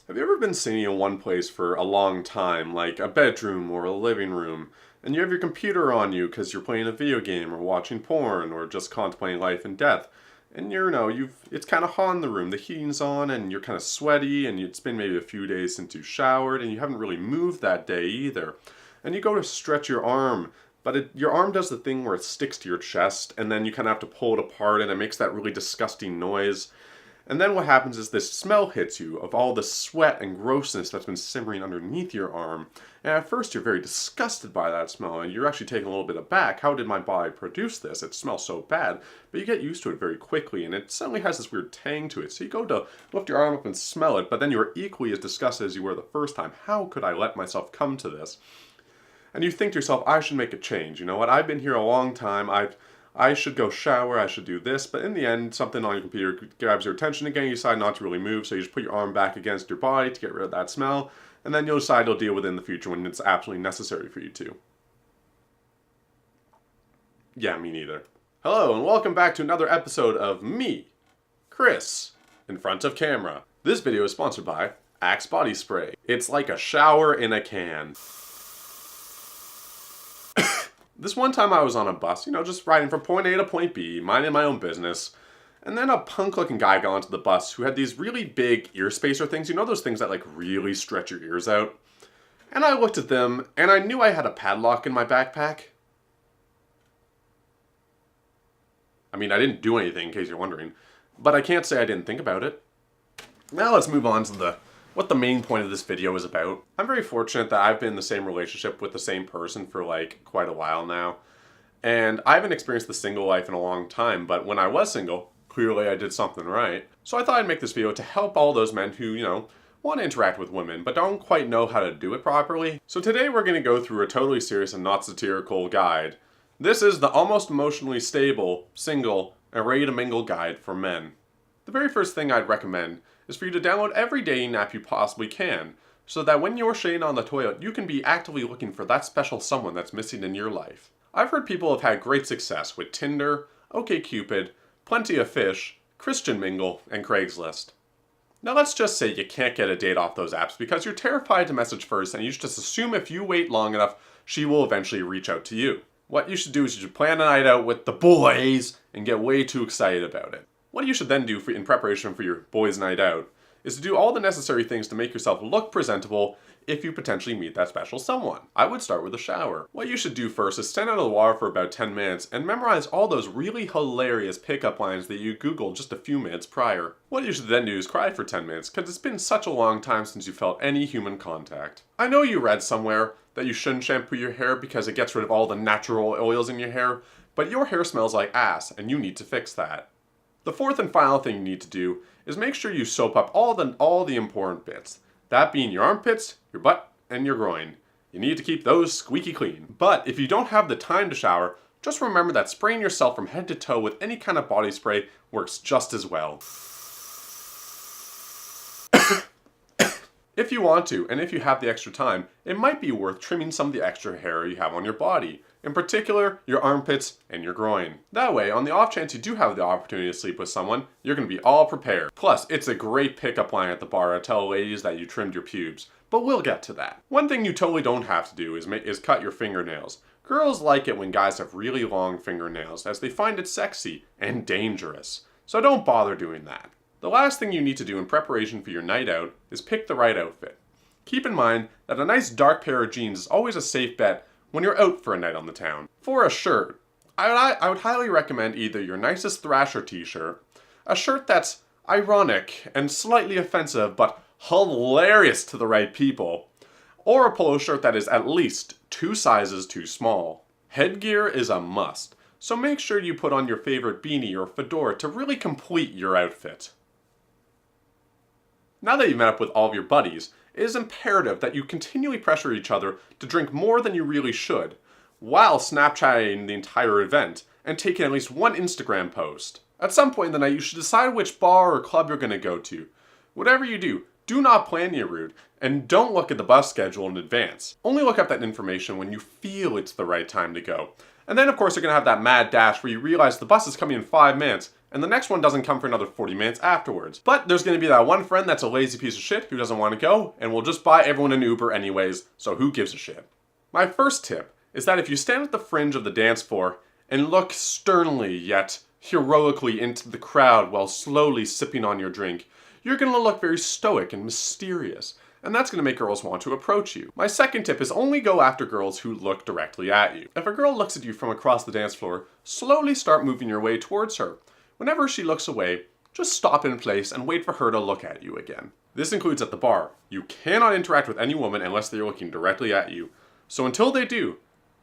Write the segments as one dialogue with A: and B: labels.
A: Have you ever been sitting in one place for a long time, like a bedroom or a living room, and you have your computer on you because you're playing a video game or watching porn or just contemplating life and death, and it's kind of hot in the room, the heating's on, and you're kind of sweaty, and it's been maybe a few days since you showered, and you haven't really moved that day either, and you go to stretch your arm, but your arm does the thing where it sticks to your chest, and then you kind of have to pull it apart, and it makes that really disgusting noise. And then what happens is this smell hits you of all the sweat and grossness that's been simmering underneath your arm. And at first you're very disgusted by that smell, and you're actually taken a little bit aback. How did my body produce this? It smells so bad. But you get used to it very quickly, and it suddenly has this weird tang to it. So you go to lift your arm up and smell it, but then you're equally as disgusted as you were the first time. How could I let myself come to this? And you think to yourself, I should make a change. You know what? I've been here a long time. I should go shower, I should do this, but in the end, something on your computer grabs your attention again, you decide not to really move, so you just put your arm back against your body to get rid of that smell, and then you'll decide you'll deal with it in the future when it's absolutely necessary for you to. Yeah, me neither. Hello, and welcome back to another episode of me, Chris, in front of camera. This video is sponsored by Axe Body Spray. It's like a shower in a can. This one time I was on a bus, just riding from point A to point B, minding my own business, and then a punk-looking guy got onto the bus who had these really big ear spacer things, those things that really stretch your ears out. And I looked at them, and I knew I had a padlock in my backpack. I mean, I didn't do anything, in case you're wondering, but I can't say I didn't think about it. Now let's move on to what the main point of this video is about. I'm very fortunate that I've been in the same relationship with the same person for quite a while now. And I haven't experienced the single life in a long time, but when I was single, clearly I did something right. So I thought I'd make this video to help all those men who, want to interact with women, but don't quite know how to do it properly. So today we're going to go through a totally serious and not satirical guide. This is the almost emotionally stable, single, and ready to mingle guide for men. The very first thing I'd recommend is for you to download every dating app you possibly can, so that when you're shitting on the toilet, you can be actively looking for that special someone that's missing in your life. I've heard people have had great success with Tinder, OkCupid, Plenty of Fish, Christian Mingle, and Craigslist. Now let's just say you can't get a date off those apps because you're terrified to message first and you just assume if you wait long enough, she will eventually reach out to you. What you should do is you should plan a night out with the boys and get way too excited about it. What you should then do in preparation for your boys' night out is to do all the necessary things to make yourself look presentable if you potentially meet that special someone. I would start with a shower. What you should do first is stand out of the water for about 10 minutes and memorize all those really hilarious pickup lines that you Googled just a few minutes prior. What you should then do is cry for 10 minutes because it's been such a long time since you felt any human contact. I know you read somewhere that you shouldn't shampoo your hair because it gets rid of all the natural oils in your hair, but your hair smells like ass and you need to fix that. The fourth and final thing you need to do is make sure you soap up all the important bits. That being your armpits, your butt, and your groin. You need to keep those squeaky clean. But if you don't have the time to shower, just remember that spraying yourself from head to toe with any kind of body spray works just as well. If you want to, and if you have the extra time, it might be worth trimming some of the extra hair you have on your body. In particular, your armpits and your groin. That way, on the off chance you do have the opportunity to sleep with someone, you're going to be all prepared. Plus, it's a great pickup line at the bar to tell ladies that you trimmed your pubes. But we'll get to that. One thing you totally don't have to do is cut your fingernails. Girls like it when guys have really long fingernails, as they find it sexy and dangerous. So don't bother doing that. The last thing you need to do in preparation for your night out is pick the right outfit. Keep in mind that a nice dark pair of jeans is always a safe bet when you're out for a night on the town. For a shirt, I would highly recommend either your nicest Thrasher t-shirt, a shirt that's ironic and slightly offensive but hilarious to the right people, or a polo shirt that is at least 2 sizes too small. Headgear is a must, so make sure you put on your favorite beanie or fedora to really complete your outfit. Now that you've met up with all of your buddies, it is imperative that you continually pressure each other to drink more than you really should, while Snapchatting the entire event and taking at least one Instagram post. At some point in the night, you should decide which bar or club you're going to go to. Whatever you do not plan your route, and don't look at the bus schedule in advance. Only look up that information when you feel it's the right time to go. And then of course you're going to have that mad dash where you realize the bus is coming in 5 minutes, and the next one doesn't come for another 40 minutes afterwards. But there's going to be that one friend that's a lazy piece of shit who doesn't want to go, and will just buy everyone an Uber anyways, so who gives a shit? My first tip is that if you stand at the fringe of the dance floor and look sternly yet heroically into the crowd while slowly sipping on your drink, you're going to look very stoic and mysterious, and that's going to make girls want to approach you. My second tip is only go after girls who look directly at you. If a girl looks at you from across the dance floor, slowly start moving your way towards her. Whenever she looks away, just stop in place and wait for her to look at you again. This includes at the bar. You cannot interact with any woman unless they're looking directly at you. So until they do,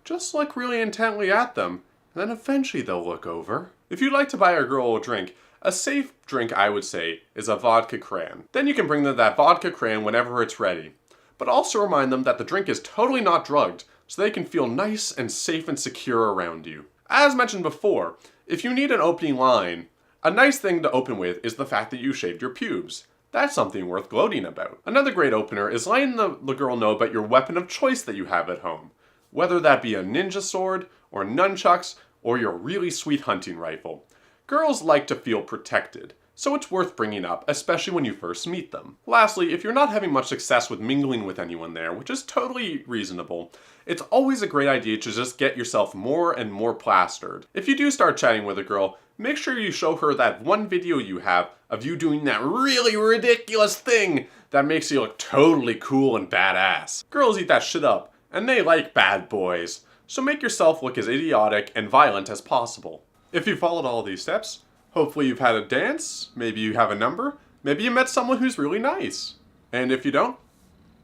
A: just look really intently at them, and then eventually they'll look over. If you'd like to buy a girl a drink, a safe drink, I would say, is a vodka cran. Then you can bring them that vodka cran whenever it's ready. But also remind them that the drink is totally not drugged, so they can feel nice and safe and secure around you. As mentioned before, if you need an opening line, a nice thing to open with is the fact that you shaved your pubes. That's something worth gloating about. Another great opener is letting the girl know about your weapon of choice that you have at home. Whether that be a ninja sword, or nunchucks, or your really sweet hunting rifle. Girls like to feel protected, so it's worth bringing up, especially when you first meet them. Lastly, if you're not having much success with mingling with anyone there, which is totally reasonable, it's always a great idea to just get yourself more and more plastered. If you do start chatting with a girl, make sure you show her that one video you have of you doing that really ridiculous thing that makes you look totally cool and badass. Girls eat that shit up, and they like bad boys, so make yourself look as idiotic and violent as possible. If you followed all these steps, hopefully you've had a dance, maybe you have a number, maybe you met someone who's really nice. And if you don't,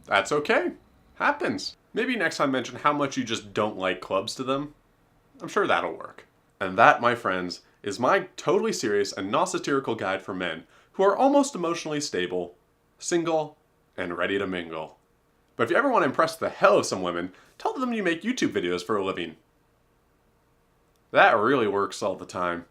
A: that's okay. Happens. Maybe next time mention how much you just don't like clubs to them. I'm sure that'll work. And that, my friends, is my totally serious and not satirical guide for men who are almost emotionally stable, single, and ready to mingle. But if you ever want to impress the hell of some women, tell them you make YouTube videos for a living. That really works all the time.